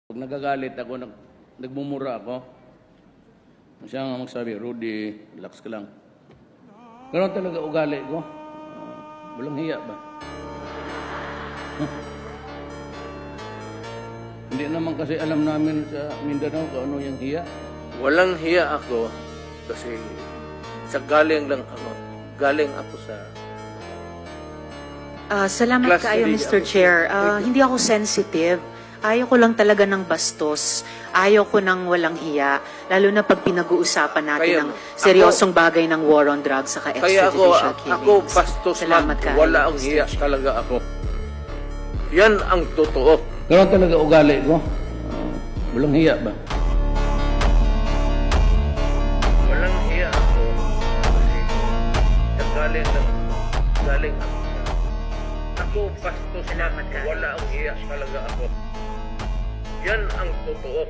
Pag nagagalit ako, nagmumura ako, siya nga magsabi, Rudy, relax ka lang. Ganun talaga ugali ko. Walang hiya ba? Hindi naman kasi alam namin sa Mindanao kung ano yung hiya. Walang hiya ako kasi galing ako sa Salamat Class kaayo, three Mr. ako. Chair. Thank you. Hindi ako sensitive. Ayaw ko lang talaga ng bastos. Ayaw ko ng walang hiya. Lalo na pag pinag-uusapan natin Kaya ng seryosong bagay ng war on drugs sa kaya extrajudicial killings. ako pastos man, Salamat kaayo, wala ang Mr. hiya Chair. talaga ako. Yan ang totoo. Ganun talaga ugali ko. Walang hiya ba? Walang hiya ako kasi galing ako ako pastos man, wala ang hiya talaga ako. Yan ang totoo.